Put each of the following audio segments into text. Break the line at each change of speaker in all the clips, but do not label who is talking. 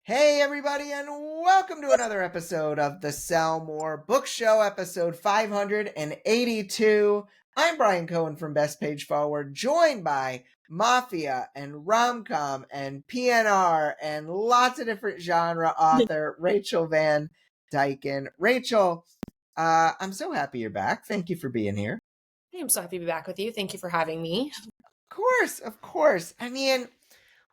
Hey, everybody, and welcome to another episode of the Sell More Book Show, episode 582. I'm Bryan Cohen from Best Page Forward, joined by Mafia and Rom-Com and PNR and lots of different genre author, Rachel Van Dyken. Rachel, I'm so happy you're back. Thank you for being here.
I'm so happy to be back with you. Thank you for having me.
Of course.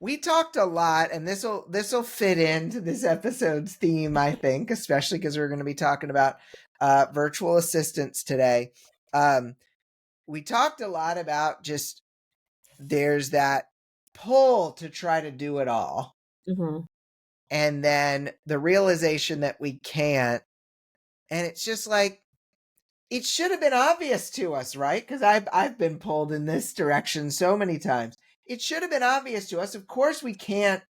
We talked a lot, and this'll fit into this episode's theme, I think, especially because we're going to be talking about virtual assistants today. We talked a lot about just there's that pull to try to do it all, and then the realization that we can't, and it's just like it should have been obvious to us, right? Because I've been pulled in this direction so many times. It should have been obvious to us. Of course, we can't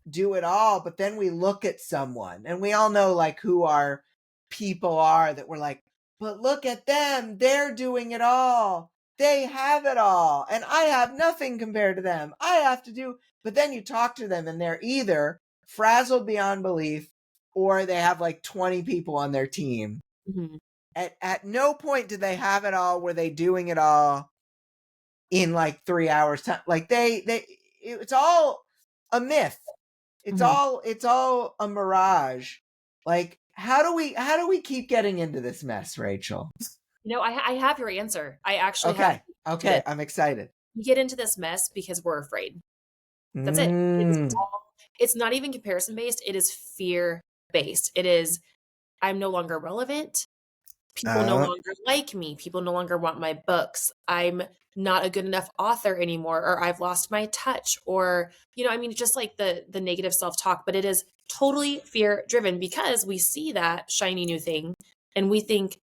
do it all, but then we look at someone and we all know like who our people are that we're like, but look at them, they're doing it all, they have it all, and I have nothing compared to them. I have to do, but then you talk to them and they're either frazzled beyond belief or they have like 20 people on their team. At no point did they have it all, were they doing it all in like 3 hours time. Like it's all a myth. It's all a mirage. Like how do we keep getting into this mess, Rachel?
I have your answer. I actually have.
Okay, I'm excited.
We get into this mess because we're afraid. That's it. It's not even comparison based. It is fear based. It is, I'm no longer relevant. People no longer like me. People no longer want my books. I'm not a good enough author anymore, or I've lost my touch, or, just like the negative self-talk, but it is totally fear driven because we see that shiny new thing and we think,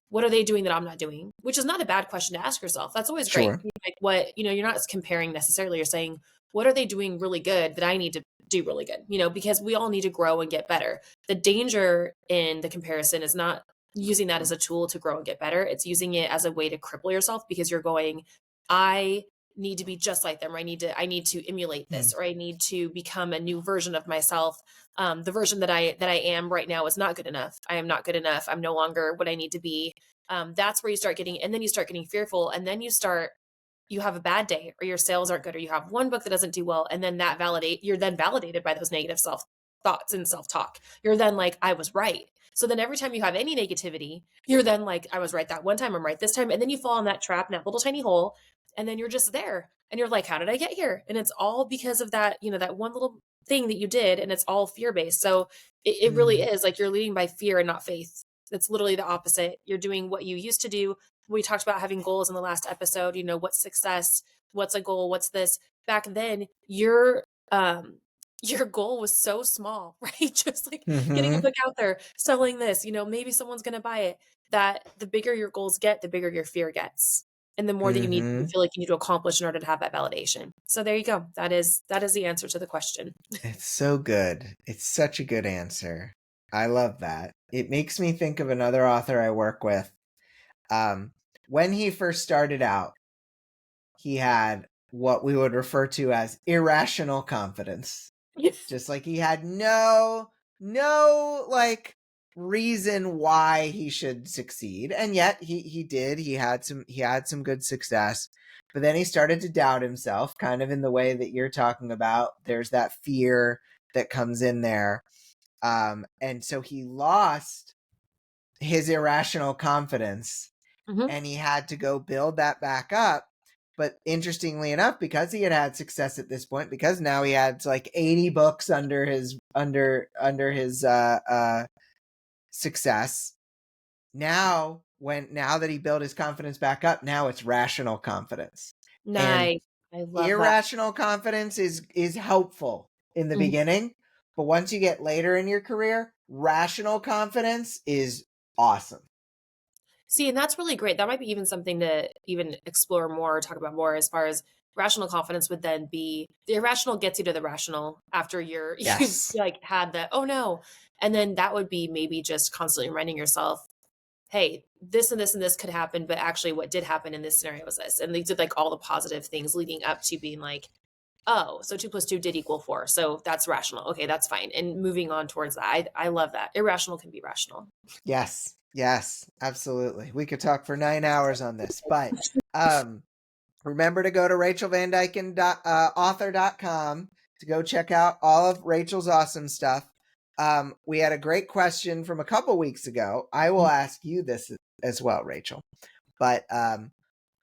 what are they doing that I'm not doing? Which is not a bad question to ask yourself. That's always great.
Sure.
Like you're not comparing necessarily. You're saying, what are they doing really good that I need to do really good? Because we all need to grow and get better. The danger in the comparison is not using that as a tool to grow and get better. It's using it as a way to cripple yourself because you're going, I need to be just like them, or I need to emulate this, or I need to become a new version of myself. The version that I am right now is not good enough. I am not good enough. I'm no longer what I need to be. That's where you start getting, and then you start getting fearful, and then you have a bad day, or your sales aren't good, or you have one book that doesn't do well, and then you're then validated by those negative self thoughts and self-talk. You're then like, I was right. So then every time you have any negativity, you're then like, I was right that one time, I'm right this time. And then you fall in that trap, in that little tiny hole. And then you're just there. And you're like, how did I get here? And it's all because of that, that one little thing that you did. And it's all fear-based. So it really is like you're leading by fear and not faith. It's literally the opposite. You're doing what you used to do. We talked about having goals in the last episode, what's success, what's a goal, what's this. Back then, your goal was so small, right? Just like getting a book out there, selling this, maybe someone's going to buy it. That the bigger your goals get, the bigger your fear gets. And the more that you feel like you need to accomplish in order to have that validation. So there you go. That is the answer to the question.
It's so good. It's such a good answer. I love that. It makes me think of another author I work with. When he first started out, he had what we would refer to as irrational confidence. Just like he had no like reason why he should succeed, and yet he did. He had some good success, but then he started to doubt himself, kind of in the way that you're talking about. There's that fear that comes in there, and so he lost his irrational confidence, and he had to go build that back up. But interestingly enough, because he had success at this point, because now he had like 80 books under his success. Now that he built his confidence back up, now it's rational confidence.
Nice. I love
irrational confidence is helpful in the beginning, but once you get later in your career, rational confidence is awesome.
See, and that's really great. That might be even something to even explore more or talk about more, as far as rational confidence would then be the irrational gets you to the rational after you've like had that, oh no. And then that would be maybe just constantly reminding yourself, hey, this and this and this could happen, but actually what did happen in this scenario was this. And they did like all the positive things leading up to being like, oh, so 2 plus 2 did equal 4. So that's rational. Okay, that's fine. And moving on towards that. I love that. Irrational can be rational.
Yes. Yes, absolutely. We could talk for 9 hours on this, but um, remember to go to rachelvandyken.author.com to go check out all of Rachel's awesome stuff. We had a great question from a couple weeks ago. I will ask you this as well, Rachel. But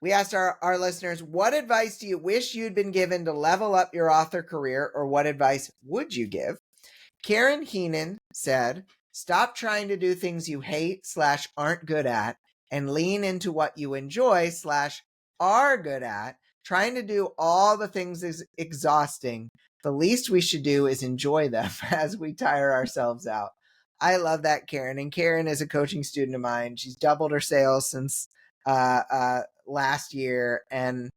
we asked our listeners, what advice do you wish you'd been given to level up your author career, or what advice would you give? Karen Heenan said, stop trying to do things you hate / aren't good at and lean into what you enjoy / are good at. Trying to do all the things is exhausting. The least we should do is enjoy them as we tire ourselves out. I love that, Karen. And Karen is a coaching student of mine. She's doubled her sales since last year. And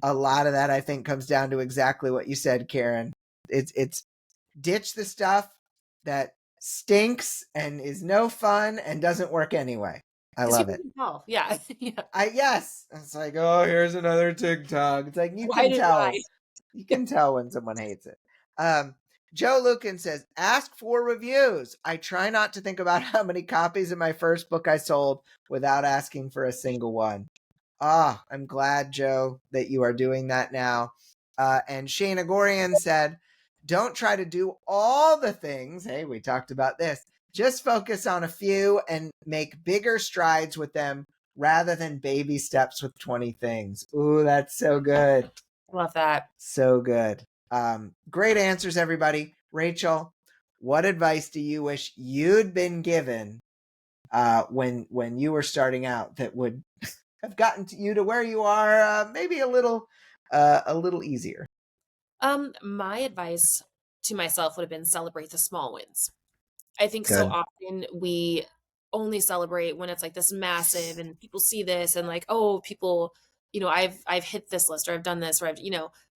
a lot of that, I think, comes down to exactly what you said, Karen. It's ditch the stuff that stinks and is no fun and doesn't work anyway. I love it.
Yeah. Yeah.
Yes. It's like, oh, here's another TikTok. It's like, you can tell. You can tell when someone hates it. Joe Lucan says, ask for reviews. I try not to think about how many copies of my first book I sold without asking for a single one. I'm glad, Joe, that you are doing that now. And Shayna Gorian said, don't try to do all the things. Hey, we talked about this. Just focus on a few and make bigger strides with them rather than baby steps with 20 things. Ooh, that's so good.
Love that.
So good. Great answers, everybody. Rachel, what advice do you wish you'd been given when you were starting out that would have gotten you to where you are, maybe a little easier?
My advice to myself would have been celebrate the small wins. I think so
Good.
often we only celebrate when it's like this massive and people see this and like, oh, people, I've hit this list or I've done this or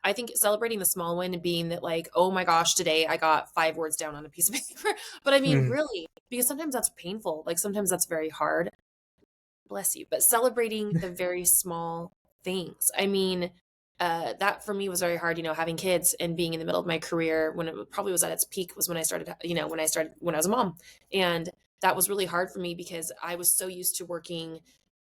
I think celebrating the small win and being that like, oh my gosh, today I got 5 words down on a piece of paper. But I mean, really, because sometimes that's painful. Like sometimes that's very hard. Bless you. But celebrating the very small things. I mean, that for me was very hard, having kids and being in the middle of my career when it probably was at its peak was when I started, when I was a mom. And that was really hard for me because I was so used to working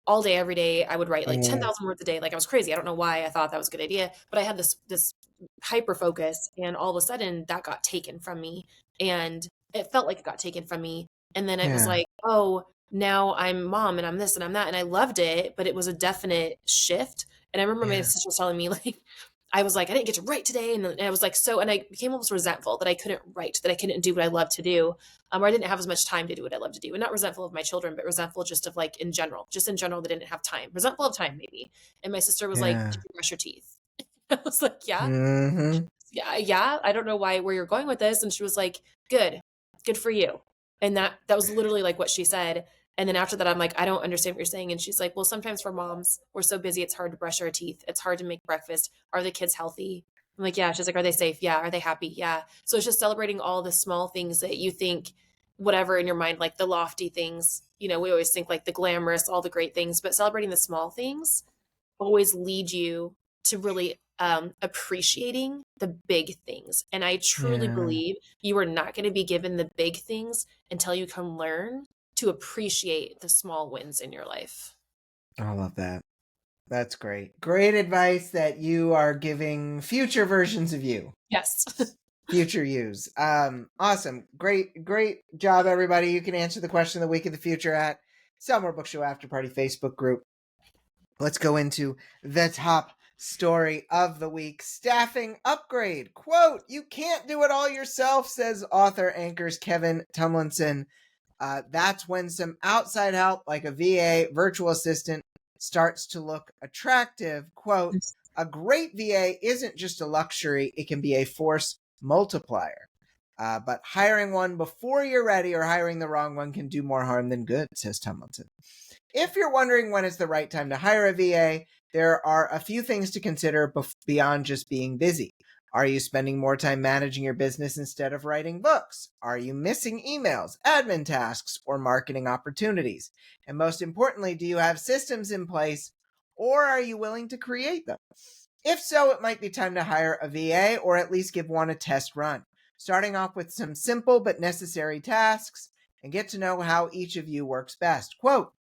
all day, every day. I would write like 10,000 words a day. Like I was crazy. I don't know why I thought that was a good idea, but I had this hyper focus and all of a sudden that got taken from me and it felt like it got taken from me. And then it was like, oh, now I'm mom and I'm this and I'm that. And I loved it, but it was a definite shift. And I remember my sister was telling me like, I was like, I didn't get to write today. And I was like, and I became almost resentful that I couldn't write, that I couldn't do what I love to do. Or I didn't have as much time to do what I love to do. And not resentful of my children, but resentful just of like in general, they didn't have time. Resentful of time, maybe. And my sister was like, did you brush your teeth? I was like, yeah.
Mm-hmm.
Yeah. I don't know where you're going with this. And she was like, good for you. And that was literally like what she said. And then after that, I'm like, I don't understand what you're saying. And she's like, well, sometimes for moms, we're so busy, it's hard to brush our teeth. It's hard to make breakfast. Are the kids healthy? I'm like, yeah. She's like, are they safe? Yeah. Are they happy? Yeah. So it's just celebrating all the small things that you think, whatever in your mind, like the lofty things, we always think like the glamorous, all the great things, but celebrating the small things always lead you to really appreciating the big things. And I truly believe you are not going to be given the big things until you can learn to appreciate the small wins in your life.
I love that. That's great. Great advice that you are giving future versions of you.
Yes.
Future yous. Awesome. Great job, everybody. You can answer the question of the week of the future at Sell More Book Show After Party Facebook group. Let's go into the top story of the week. Staffing upgrade. Quote, you can't do it all yourself, says author anchors Kevin Tumlinson. That's when some outside help like a VA, virtual assistant, starts to look attractive. Quote, a great VA isn't just a luxury, it can be a force multiplier. But hiring one before you're ready or hiring the wrong one can do more harm than good, says Tumlinson. If you're wondering when is the right time to hire a VA, there are a few things to consider beyond just being busy. Are you spending more time managing your business instead of writing books? Are you missing emails, admin tasks, or marketing opportunities? And most importantly, do you have systems in place or are you willing to create them? If so, it might be time to hire a VA or at least give one a test run, starting off with some simple but necessary tasks and get to know how each of you works best. Quote,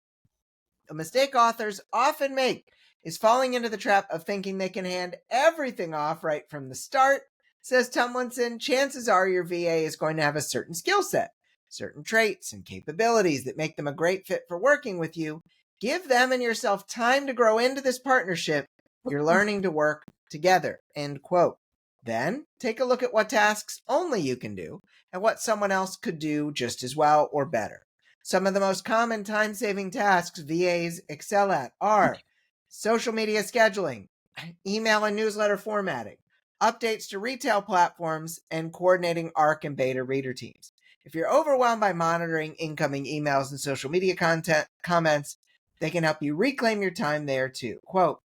a mistake authors often make is falling into the trap of thinking they can hand everything off right from the start. Says Tumlinson, chances are your VA is going to have a certain skill set, certain traits and capabilities that make them a great fit for working with you. Give them and yourself time to grow into this partnership. You're learning to work together. End quote. Then take a look at what tasks only you can do and what someone else could do just as well or better. Some of the most common time-saving tasks VAs excel at are social media scheduling, email and newsletter formatting, updates to retail platforms, and coordinating ARC and beta reader teams. If you're overwhelmed by monitoring incoming emails and social media content comments, they can help you reclaim your time there too. Quote,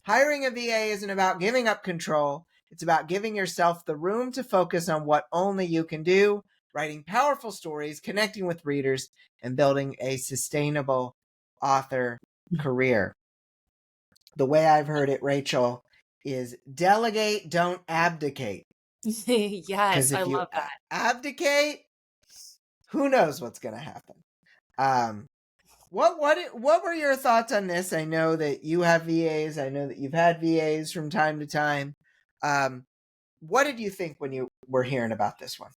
hiring a VA isn't about giving up control. It's about giving yourself the room to focus on what only you can do, writing powerful stories, connecting with readers, and building a sustainable author career. The way I've heard it, Rachel, is delegate, don't abdicate.
Yes,
Because
I
if you
love that.
abdicate, who knows what's going to happen. What were your thoughts on this? I know that you have VAs. I know that you've had VAs from time to time. What did you think when you were hearing about this one?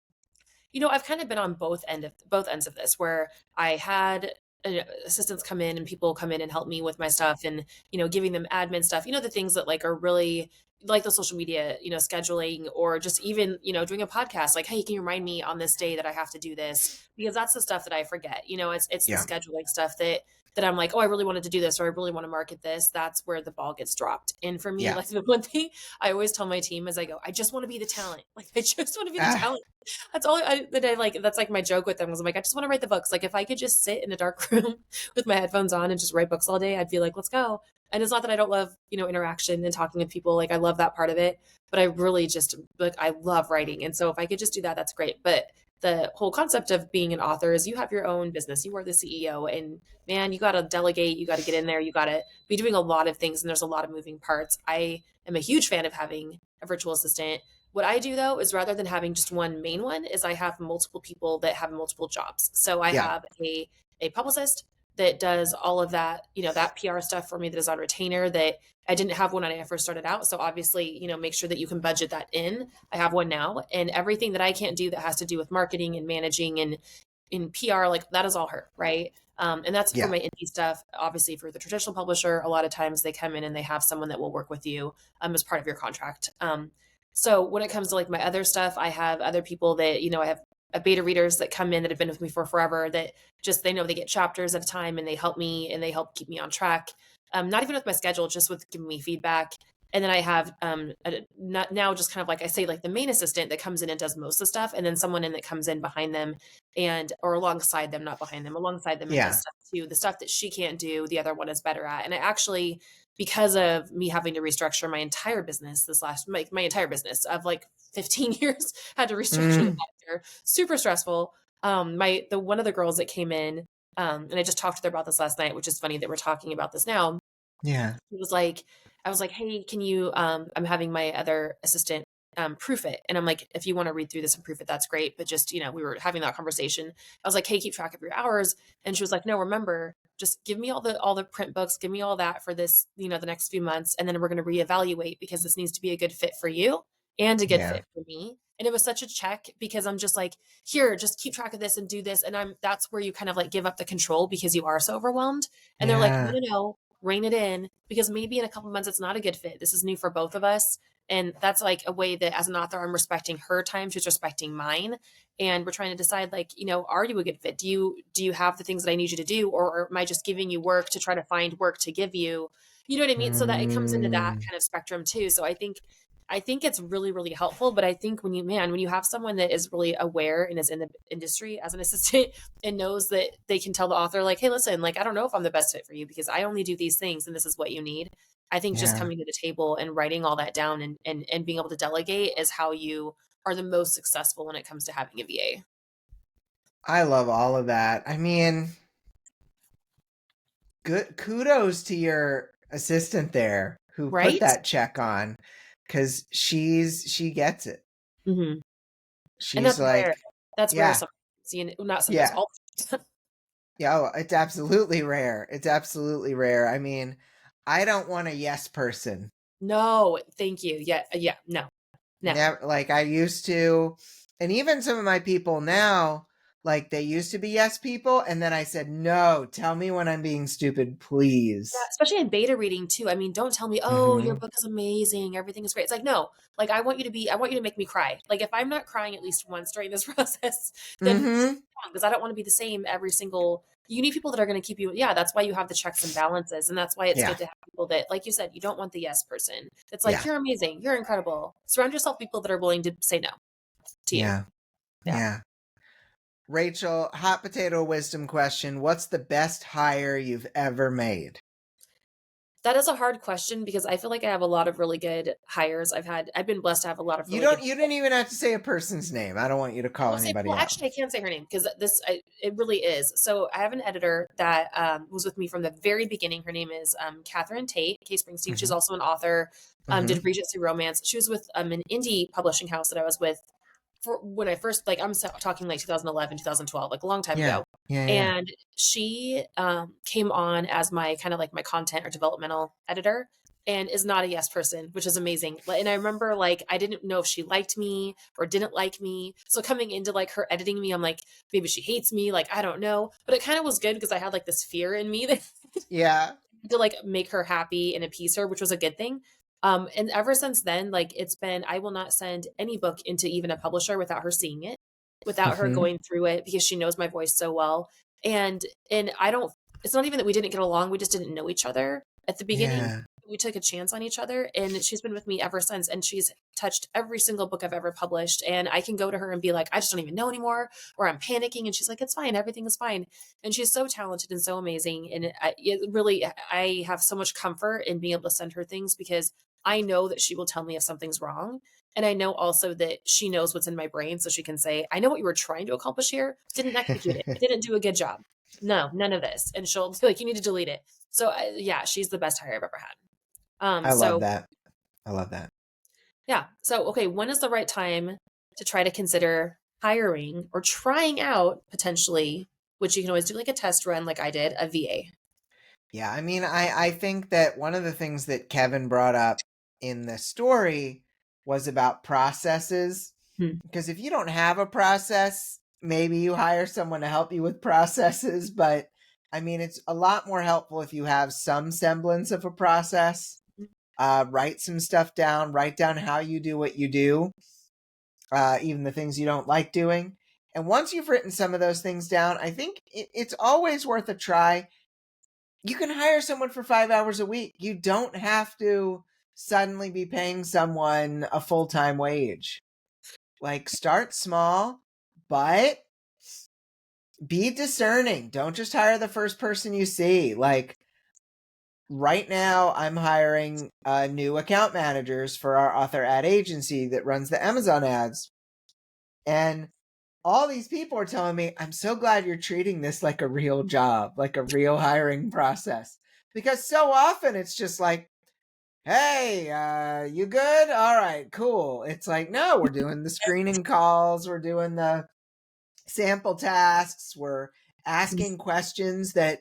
I've kind of been on both ends of this, where I had assistants come in and people come in and help me with my stuff, and giving them admin stuff, the things that like are really like the social media, scheduling, or just even doing a podcast, like, hey, can you remind me on this day that I have to do this, because that's the stuff that I forget. It's the
Yeah.
scheduling stuff that I'm like, oh, I really wanted to do this, or I really want to market this. That's where the ball gets dropped. And for me,
Yeah.
like, the one thing I always tell my team as I go, I just want to be the talent. Like, I just want to be the
Ah,
talent. That's all that I like. That's like my joke with them, was I'm like, I just want to write the books. Like, if I could just sit in a dark room with my headphones on and just write books all day, I'd be like, let's go. And it's not that I don't love, interaction and talking with people. Like, I love that part of it, but I really just like, I love writing. And so if I could just do that, that's great. But the whole concept of being an author is you have your own business. You are the CEO, and man, you got to delegate, you got to get in there, you got to be doing a lot of things, and there's a lot of moving parts. I am a huge fan of having a virtual assistant. What I do though is, rather than having just one main one, is I have multiple people that have multiple jobs. So I
yeah.
have a publicist that does all of that, that PR stuff for me, that is on retainer, that I didn't have one when I first started out. So obviously, make sure that you can budget that in. I have one now, and everything that I can't do that has to do with marketing and managing and in PR, like, that is all her, right? And that's for
Yeah.
my indie stuff. Obviously, for the traditional publisher, a lot of times they come in and they have someone that will work with you as part of your contract. So when it comes to like my other stuff, I have other people that, I have beta readers that come in that have been with me for forever, that just, they know they get chapters at a time, and they help me and they help keep me on track. Not even with my schedule, just with giving me feedback. And then I have now just kind of like I say, like the main assistant that comes in and does most of the stuff, and then someone in that comes in behind them and or alongside them, not behind them, alongside them, and does
Yeah.
stuff too. The stuff that she can't do, the other one is better at. And I actually, because of me having to restructure my entire business this last my entire business of like 15 years, had to restructure the
Mm,
last year. Super stressful. The one of the girls that came in, and I just talked to her about this last night, which is funny that we're talking about this now.
yeah.
He was like, I was like, hey, can you, I'm having my other assistant proof it. And I'm like, if you want to read through this and proof it, that's great. But just, we were having that conversation. I was like, hey, keep track of your hours. And she was like, no, remember, just give me all the print books, give me all that for this, the next few months. And then we're going to reevaluate, because this needs to be a good fit for you and a good
Yeah.
fit for me. And it was such a check, because I'm just like, here, just keep track of this and do this. And that's where you kind of like give up the control, because you are so overwhelmed. And they're like, no,
Yeah.
no, no, rein it in, because maybe in a couple months it's not a good fit. This is new for both of us. And that's like a way that as an author, I'm respecting her time, she's respecting mine. And we're trying to decide, like, are you a good fit? Do you have the things that I need you to do? Or am I just giving you work to try to find work to give you? You know what I mean? So that it comes into that
Mm,
kind of spectrum too. So I think it's really, really helpful. But I think when you have someone that is really aware and is in the industry as an assistant, and knows that they can tell the author, like, hey, listen, like, I don't know if I'm the best fit for you, because I only do these things and this is what you need. I think just
yeah.
coming to the table and writing all that down, and being able to delegate, is how you are the most successful when it comes to having a VA.
I love all of that. I mean, good kudos to your assistant there. who put
Right?
that check on, because she gets it.
Hmm. And
She's
that's rare.
like,
That's rare
yeah,
sometimes. Not sometimes,
yeah,
all the time.
yeah. Oh, it's absolutely rare. It's absolutely rare. I mean, I don't want a yes person.
No, thank you. Yeah, yeah, no, never.
Never, like I used to, and even some of my people now, like they used to be yes people, and then I said, no, tell me when I'm being stupid,
Yeah,
please.
especially in beta reading too. I mean, don't tell me, "Oh, your
Hmm.
book is amazing. Everything is great." It's like, "No. Like I want you to make me cry." Like if I'm not crying at least once during this process, then
Hmm.
because I don't want to be the same every single you need people that are going to keep you yeah, that's why you have the checks and balances and that's why it's
Yeah,
good to have people that like you said, you don't want the yes person. It's like,
yeah,
"You're amazing. You're incredible." Surround yourself with people that are willing to say no to you.
yeah,
Yeah.
yeah. Rachel, hot potato wisdom question. What's the best hire you've ever made?
That is a hard question because I feel like I have a lot of really good hires. I've been blessed to have a lot of really good
You didn't even have to say a person's name. I don't want you to
I
call
will say,
anybody
well,
out.
actually, I can't say her name because it really is. So I have an editor that was with me from the very beginning. Her name is Catherine Tate, Kay Springsteen. She's
Hmm.
also an author. Did
Hmm.
Regency Romance. She was with an indie publishing house that I was with for when I first like talking like 2011, 2012, like a long time
Yeah,
ago.
yeah, yeah.
And she came on as my kind of like my content or developmental editor and is not a yes person, which is amazing. And I remember like I didn't know if she liked me or didn't like me. So coming into like her editing me, I'm like, maybe she hates me, like I don't know. But it kind of was good because I had like this fear in me that
Yeah.
to like make her happy and appease her, which was a good thing. And ever since then, like it's been, I will not send any book into even a publisher without her seeing it, without her
Hmm.
going through it, because she knows my voice so well. And I don't. It's not even that we didn't get along; we just didn't know each other at the beginning.
Yeah.
We took a chance on each other, and she's been with me ever since. And she's touched every single book I've ever published. And I can go to her and be like, I just don't even know anymore, or I'm panicking, and she's like, it's fine, everything is fine. And she's so talented and so amazing. And it really, I have so much comfort in being able to send her things because I know that she will tell me if something's wrong. And I know also that she knows what's in my brain. So she can say, I know what you were trying to accomplish here, didn't execute it, didn't do a good job. No, none of this. And she'll be like, you need to delete it. So yeah, she's the best hire I've ever had.
I love
So
that. I love that.
yeah. So, okay, when is the right time to try to consider hiring or trying out potentially, which you can always do like a test run, like I did, a VA?
Yeah, I mean, I think that one of the things that Kevin brought up in the story was about processes.
Hmm.
Because if you don't have a process, maybe you hire someone to help you with processes. But I mean, it's a lot more helpful if you have some semblance of a process. Write some stuff down, write down how you do what you do, even the things you don't like doing. And once you've written some of those things down, I think it's always worth a try. You can hire someone for 5 hours a week. You don't have to suddenly be paying someone a full time wage. Like, start small, but be discerning. Don't just hire the first person you see. Like, right now, I'm hiring new account managers for our author ad agency that runs the Amazon ads. And all these people are telling me, I'm so glad you're treating this like a real job, like a real hiring process. Because so often it's just like, hey, you good? All right, cool. It's like, no, we're doing the screening calls, we're doing the sample tasks, we're asking questions that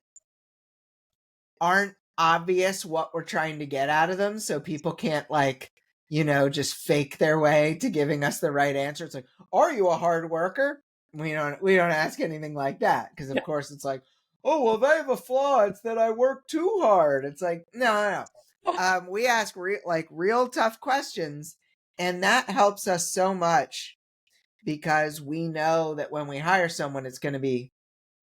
aren't obvious what we're trying to get out of them, so people can't like, just fake their way to giving us the right answer. It's like, are you a hard worker? We don't ask anything like that, because of
Yeah.
course it's like, oh well, they have a flaw, it's that I work too hard. It's like, no, no, no. We ask real tough questions, and that helps us so much, because we know that when we hire someone, it's going to be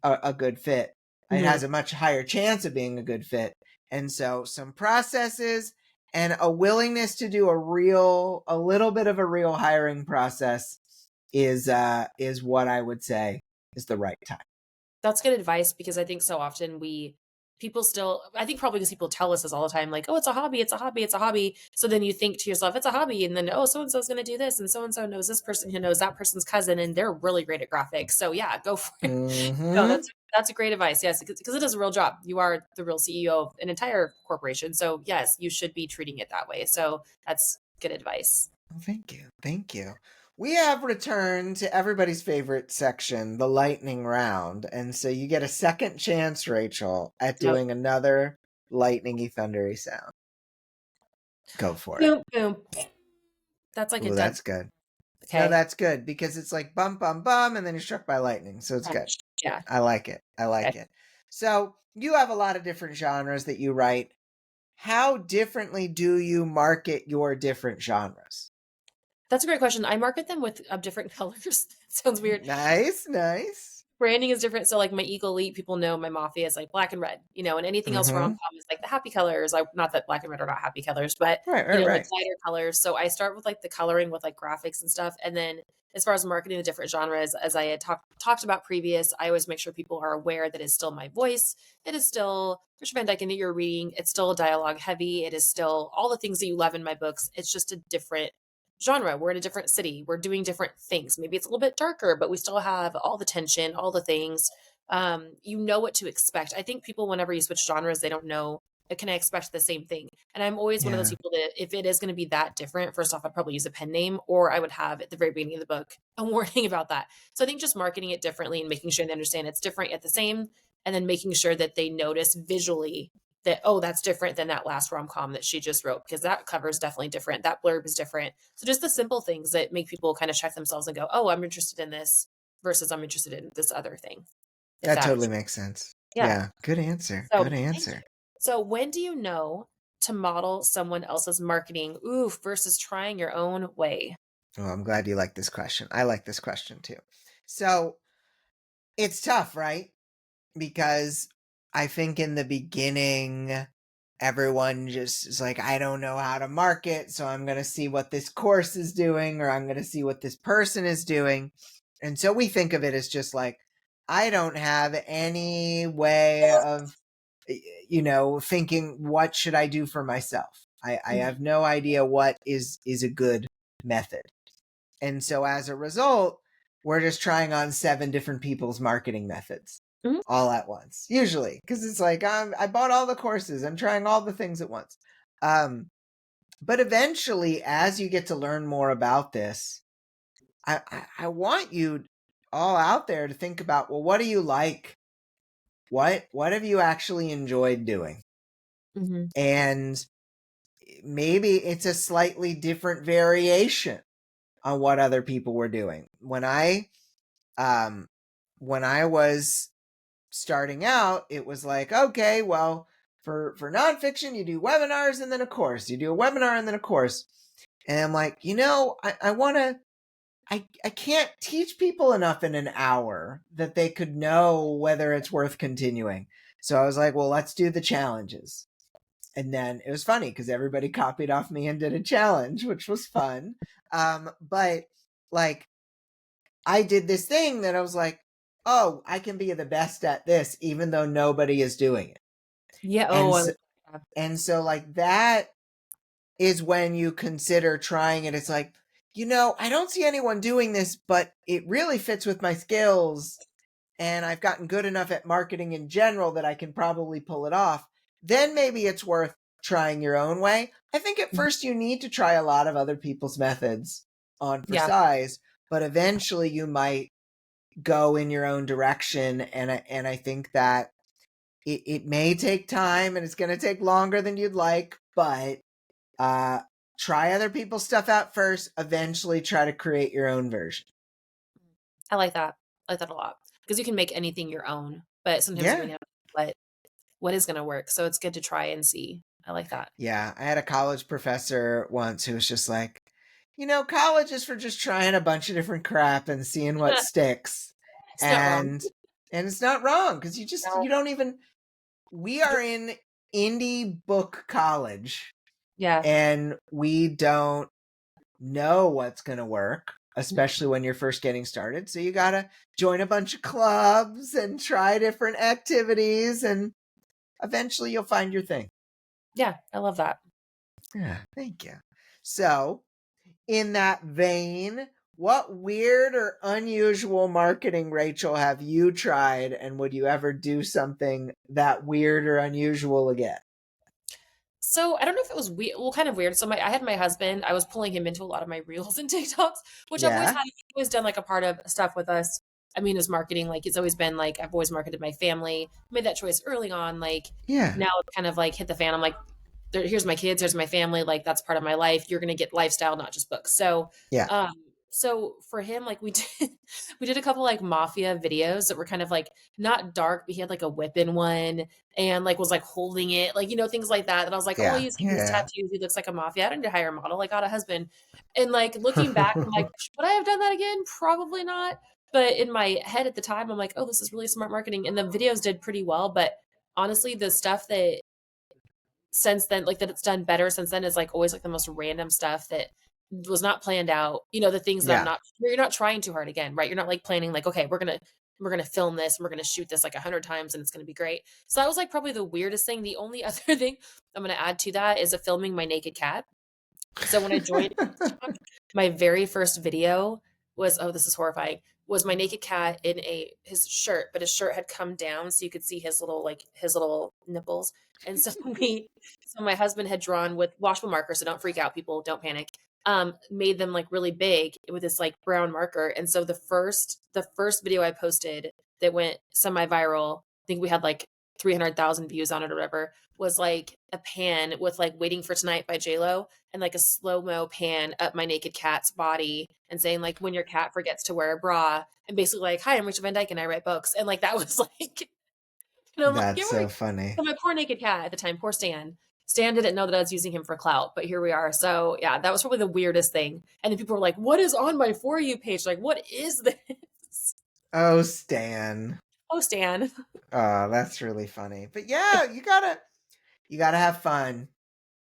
a good fit. It
Mhm.
has a much higher chance of being a good fit. And so some processes and a willingness to do a little bit of a real hiring process is what I would say is the right time.
That's good advice because I think so often people still, I think probably because people tell us this all the time, like, oh, it's a hobby, it's a hobby, it's a hobby. So then you think to yourself, it's a hobby. And then, oh, so and so is going to do this. And so knows this person who knows that person's cousin. And they're really great at graphics. So yeah, go for it. No,
Mm-hmm.
that's That's a great advice. Yes, because it is a real job. You are the real CEO of an entire corporation. So, yes, you should be treating it that way. So, that's good advice.
Well, thank you. Thank you. We have returned to everybody's favorite section, the lightning round. And so you get a second chance, Rachel, at
Yep.
doing another lightningy, thundery sound. Go for it.
Boom, boom. That's like a
Ooh,
dead.
that's good. No,
Okay.
that's good because it's like bum, bum, bum, and then you're struck by lightning. So it's good.
Crunch. Yeah.
I like it. I
Okay.
like it. So you have a lot of different genres that you write. How differently do you market your different genres?
That's a great question. I market them with different colors. Sounds weird.
Nice, nice.
Branding is different. So like my Eagle Elite, people know my Mafia is like black and red, and anything else rom
Mm-hmm.
com is like the happy colors. Like not that black and red are not happy colors, but
Right, right,
like
right.
lighter colors. So I start with like the coloring with like graphics and stuff, and then as far as marketing the different genres, as I had talked about previous, I always make sure people are aware that it's still my voice. It is still Rachel Van Dyken that you're reading. It's still dialogue heavy. It is still all the things that you love in my books. It's just a different genre. We're in a different city. We're doing different things. Maybe it's a little bit darker, but we still have all the tension, all the things. You know what to expect. I think people, whenever you switch genres, they don't know, can I expect the same thing? And I'm always one of those
Yeah,
people that if it is going to be that different, first off, I'd probably use a pen name, or I would have at the very beginning of the book a warning about that. So I think just marketing it differently and making sure they understand it's different yet the same, and then making sure that they notice visually that, oh, that's different than that last rom-com that she just wrote, because that cover is definitely different, that blurb is different. So just the simple things that make people kind of check themselves and go, oh, I'm interested in this versus I'm interested in this other thing, if
that
that
totally
makes
makes sense.
yeah.
Yeah, good answer.
So
Good
thank you.
answer.
So when do you know to model someone else's marketing oof versus trying your own way?
Oh, I'm glad you like this question. I like this question too. So it's tough, right? Because I think in the beginning, everyone just is like, I don't know how to market, so I'm going to see what this course is doing, or I'm going to see what this person is doing. And so we think of it as just like, I don't have any way of, thinking what should I do for myself. I
Mhm.
have no idea what is a good method. And so as a result, we're just trying on 7 different people's marketing methods
Mhm.
all at once, usually, because it's like I bought all the courses, I'm trying all the things at once. But eventually, as you get to learn more about this, I want you all out there to think about, well, what do you like? What have you actually enjoyed doing?
Mhm.
And maybe it's a slightly different variation on what other people were doing. Um when I was starting out, it was like, okay, well, for nonfiction, you do webinars and then a course. You do a webinar and then a course. And I'm like, I want to. I can't teach people enough in an hour that they could know whether it's worth continuing. So I was like, well, let's do the challenges. And then it was funny because everybody copied off me and did a challenge, which was fun. But like I did this thing that I was like, oh, I can be the best at this, even though nobody is doing it.
Yeah. Oh,
And
I
so,
like that.
like that is when you consider trying it. It's like, I don't see anyone doing this, but it really fits with my skills. And I've gotten good enough at marketing in general that I can probably pull it off. Then maybe it's worth trying your own way. I think at
Mhm.
first you need to try a lot of other people's methods on for
Yeah.
size, but eventually you might go in your own direction. And I think that it may take time and it's going to take longer than you'd like, but uh, try other people's stuff out first. Eventually, try to create your own version.
I like that. I like that a lot because you can make anything your own, but sometimes you
Yeah.
really have to what is going to work. So it's good to try and see. I like that.
Yeah. I had a college professor once who was just like, college is for just trying a bunch of different crap and seeing what sticks.
It's not wrong.
And it's not wrong because
No.
you don't even, we are in indie book college
Yeah.
and we don't know what's going to work, especially when you're first getting started. So you got to join a bunch of clubs and try different activities, and eventually you'll find your thing.
Yeah. I love that.
Yeah, thank you. So, in that vein, What weird or unusual marketing, Rachel, have you tried, and would you ever do something that weird or unusual again?
So I don't know if it was weird, well, kind of weird. So I had my husband. I was pulling him into a lot of my reels and TikToks, which I've always
Yeah.
had. He's always done like a part of stuff with us. I mean, his marketing, like it's always been like I've always marketed my family. Made that choice early on. Like
Yeah.
now it's kind of like hit the fan. I'm like, here's my kids, here's my family. Like that's part of my life. You're gonna get lifestyle, not just books.
Yeah.
Um, so for him, like we did, we did a couple like mafia videos that were kind of like not dark, but he had like a whip in one and like was like holding it, like things like that. And I was like, oh,
Yeah.
he's these
Yeah.
tattoos. He looks like a mafia. I didn't need to hire a model. I got a husband. And like looking back, I'm like, would I have done that again? Probably not. But in my head at the time, I'm like, oh, this is really smart marketing. And the videos did pretty well. But honestly, the stuff that since then, like that it's done better since then is like always like the most random stuff that was not planned out. The things that I'm
Yeah.
not, you're not trying too hard again, right? You're not like planning like, okay, we're gonna film this and we're gonna shoot this like 100 times and it's gonna be great. So that was like probably the weirdest thing. The only other thing I'm gonna add to that is a filming my naked cat. So when I joined TikTok, my very first video was, oh, this is horrifying, was my naked cat in his shirt, but his shirt had come down so you could see his little nipples. And so so my husband had drawn with washable marker, so don't freak out, people, don't panic. Made them like really big with this like brown marker. And so the first video I posted that went semi-viral, I think we had like 300,000 views on it or whatever, was like a pan with like Waiting for Tonight by J-Lo and like a slow-mo pan up my naked cat's body and saying like when your cat forgets to wear a bra and basically like, hi, I'm Rachel Van Dyken, I write books. And like that was like, I'm like,
That's
here we
so
go.
funny.
So my poor naked cat at the time, poor Stan. Stan didn't know that I was using him for clout, but here we are. So yeah, that was probably the weirdest thing. And then people were like, what is on my For You page? Like, what is this?
Oh, Stan.
Oh, Stan.
Oh, that's really funny. But yeah, you gotta have fun.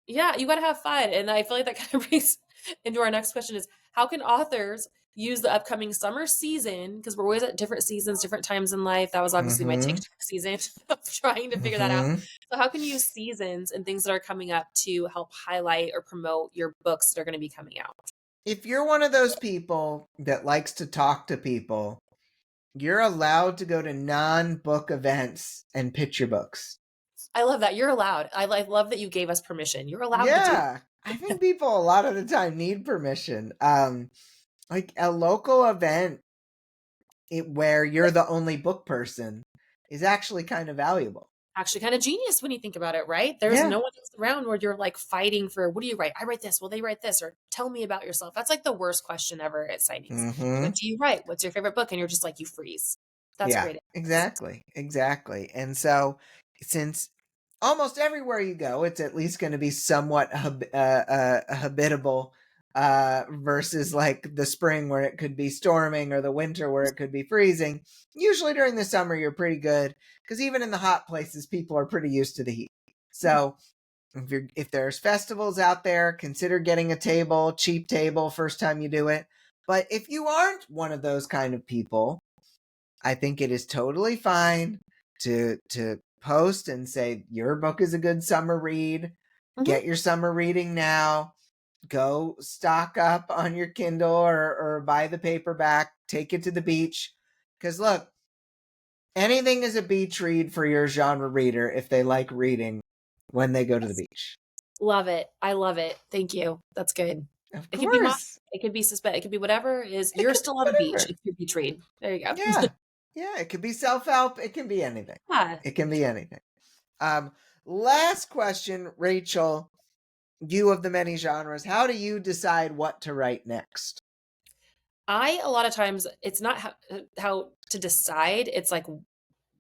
Yeah, you got to have fun. And I feel like that kind of brings into our next question is how can authors use the upcoming summer season? Because we're always at different seasons, different times in life. That was obviously my
Mm-hmm.
TikTok season of trying to figure that out.
Mm-hmm.
So, how can you use seasons and things that are coming up to help highlight or promote your books that are going to be coming out?
If you're one of those people that likes to talk to people, you're allowed to go to non-book events and pitch your books.
I love that. You're allowed. Love that you gave us permission. You're allowed to do
Yeah. I think people a lot of the time need permission. Like a local event where you're the only book person is actually kind of valuable.
actually kind of genius when you think about it, right? There's
Yeah.
no one else around where you're like fighting for what do you write? I write this. Well, they write this, or tell me about yourself. That's like the worst question ever at signings.
Mm-hmm.
What do you write? What's your favorite book? And you're just like, you freeze. That's
Yeah,
great advice.
exactly. Exactly. And so since almost everywhere you go, it's at least going to be somewhat habitable versus like the spring where it could be storming or the winter where it could be freezing. Usually during the summer, you're pretty good because even in the hot places, people are pretty used to the heat. So if there's festivals out there, consider getting a table, cheap table, first time you do it. But if you aren't one of those kind of people, I think it is totally fine to post and say your book is a good summer read.
Mhm.
Get your summer reading now. Go stock up on your Kindle or buy the paperback. Take it to the beach. Because look, anything is a beach read for your genre reader if they like reading when they go to the beach.
Love it. I love it. Thank you. That's good.
Of
It could be mine.
course.
It could be suspect. It could be whatever is
It
you're
could be
still on a beach.
whatever.
It's your beach read. There you go.
Yeah. Yeah. It could be self-help. It can be anything.
Yeah.
It can be anything. Um, Last question, Rachel. You of the many genres, how do you decide what to write next?
A lot of times it's not how to decide. It's like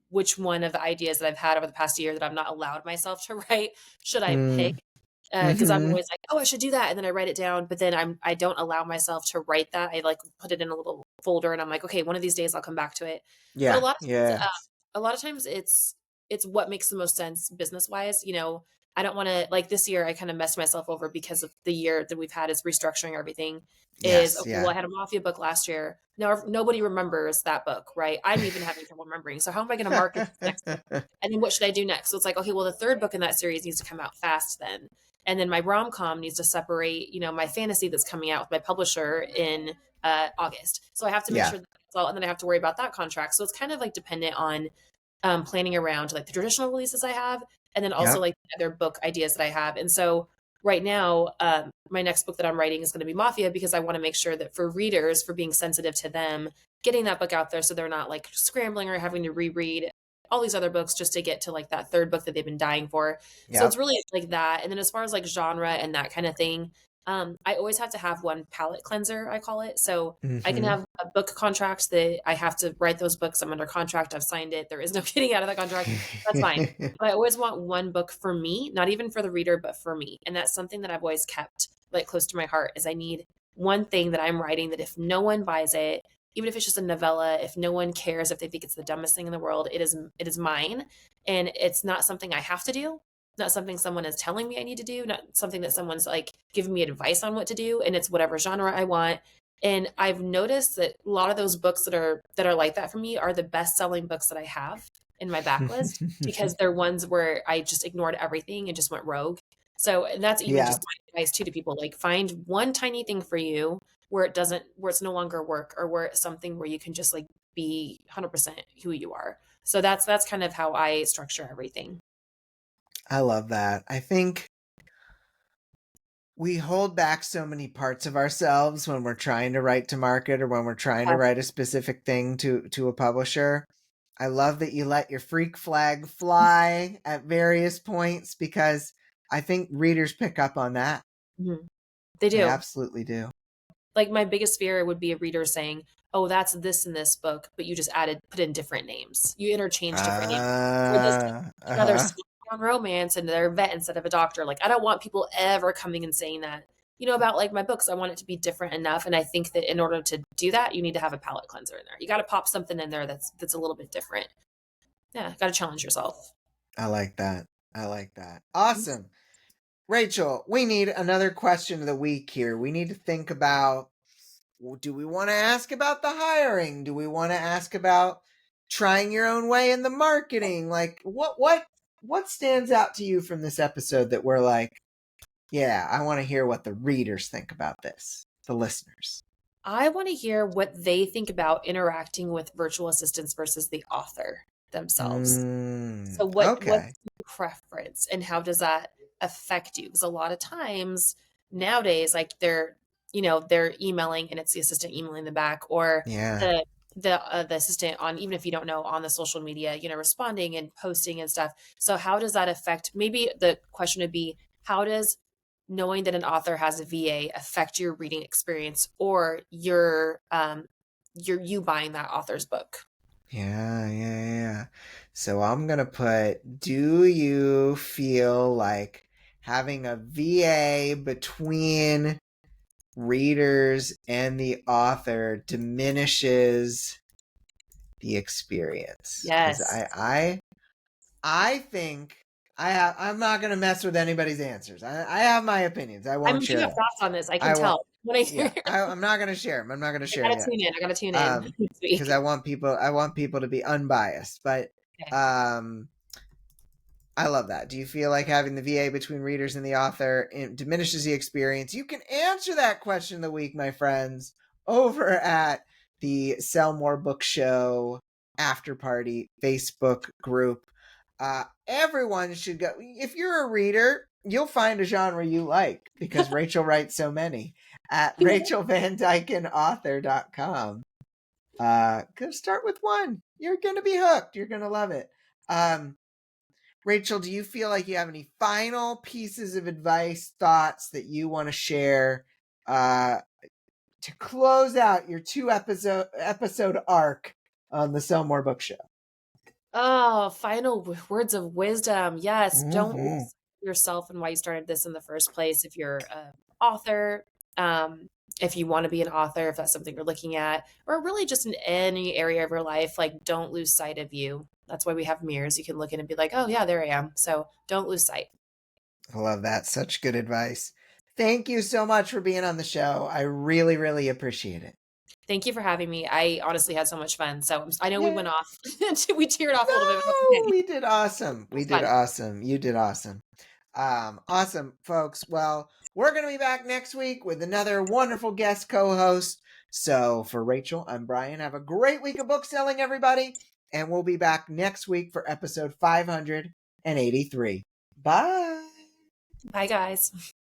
which one of the ideas that I've had over the past year that I've not allowed myself to write should I pick?
Mm.
Because I'm
Mm-hmm.
always like, oh, I should do that, and then I write it down. But then I don't allow myself to write that. I like put it in a little folder, and I'm like, okay, one of these days I'll come back to it. But
Yeah. Yeah.
a lot of times it's what makes the most sense business wise. I don't want to like this year. I kind of messed myself over because of the year that we've had is restructuring everything. Is
Yes.
okay, well,
Yeah.
I had a mafia book last year. Now nobody remembers that book, right? I'm even having trouble remembering. So how am I going to market this next book? And then what should I do next? So it's like, okay, well, the third book in that series needs to come out fast then. And then my rom-com needs to separate, my fantasy that's coming out with my publisher in August. So I have to make
Yeah.
sure that's all, and then I have to worry about that contract. So it's kind of like dependent on planning around like the traditional releases I have, and then also
Yep.
like the other book ideas that I have. And so right now, my next book that I'm writing is going to be Mafia, because I want to make sure that for readers, for being sensitive to them, getting that book out there so they're not like scrambling or having to reread all these other books just to get to like that third book that they've been dying for. So it's
Yep.
really like that. And then as far as like genre and that kind of thing, I always have to have one palette cleanser, I call it. So I can
Mm-hmm.
have a book contract that I have to write those books. I'm under contract. I've signed it. There is no getting out of that contract. That's fine. But I always want one book for me, not even for the reader, but for me. And that's something that I've always kept like close to my heart, is I need one thing that I'm writing that if no one buys it, even if it's just a novella, if no one cares, if they think it's the dumbest thing in the world, it is mine. And it's not something I have to do, not something someone is telling me I need to do, not something that someone's like giving me advice on what to do, and it's whatever genre I want. And I've noticed that a lot of those books that are like that for me are the best-selling books that I have in my backlist, because they're ones where I just ignored everything and just went rogue. So that's even
Yeah.
just my advice too to people, like find one tiny thing for you where it's no longer work, or where it's something where you can just like be 100% who you are. So that's kind of how I structure everything.
I love that. I think we hold back so many parts of ourselves when we're trying to write to market, or when we're trying to write a specific thing to a publisher. I love that you let your freak flag fly at various points, because I think readers pick up on that.
Mhm. They
They
do.
absolutely do.
Like my biggest fear would be a reader saying, "Oh, that's this in this book, but you just put in different names. You interchange different names. Or this another
Uh-huh.
on romance and they're a vet instead of a doctor." Like I don't want people ever coming and saying that. About like my books, I want it to be different enough, and I think that in order to do that, you need to have a palette cleanser in there. You got to pop something in there that's a little bit different. Yeah, got to challenge yourself.
I like that. I like that. Awesome. Rachel, we need another question of the week here. We need to think about, do we want to ask about the hiring? Do we want to ask about trying your own way in the marketing? Like what stands out to you from this episode that we're like, yeah, I want to hear what the readers think about this, the listeners.
I want to hear what they think about interacting with virtual assistants versus the author themselves. So what's
Okay.
your preference, and how does that affect you? Because a lot of times nowadays, like they're emailing and it's the assistant emailing them back, or
Yeah.
the assistant on, even if you don't know, on the social media, responding and posting and stuff. So how does that affect? Maybe the question would be, how does knowing that an author has a VA affect your reading experience, or you buying that author's book?
Yeah. So I'm going to put, do you feel like having a VA between readers and the author diminishes the experience? Because
Yes.
I think I'm not going to mess with anybody's answers. I have my opinions. I
I
won't
mean, you
share
have
them.
thoughts on this. I can
I won't.
tell. When I
Yeah,
hear,
I'm not going to share them. I'm not going to
I
share
gotta
them yet.
tune in. I gotta tune in this
Because
week.
I want people to be unbiased. But
Okay.
um, I love that. Do you feel like having the VA between readers and the author diminishes the experience? You can answer that question of the week, my friends, over at the Sell More Book Show After Party Facebook group. Everyone should go. If you're a reader, you'll find a genre you like, because Rachel writes so many at rachelvandykenauthor.com. Go start with one. You're going to be hooked. You're going to love it. Rachel, do you feel like you have any final pieces of advice, thoughts that you want to share to close out your two episode arc on the Sell More Book Show?
Oh, final words of wisdom. Yes, don't
Mm-hmm.
lose yourself and why you started this in the first place. If you're an author, um, if you want to be an author, if that's something you're looking at, or really just in any area of your life, like don't lose sight of you. That's why we have mirrors. You can look in and be like, oh yeah, there I am. So don't lose sight.
I love that. Such good advice. Thank you so much for being on the show. I really, really appreciate it.
Thank you for having me. I honestly had so much fun. So I know we
Yeah.
went off. We teared off a little bit, but that's
No,
okay.
we did awesome.
It was
We did
fun.
awesome. You did awesome. Awesome, folks. Well, We're going to be back next week with another wonderful guest co-host. So for Rachel, I'm Bryan. Have a great week of book selling, everybody. And we'll be back next week for episode 583. Bye.
Bye, guys.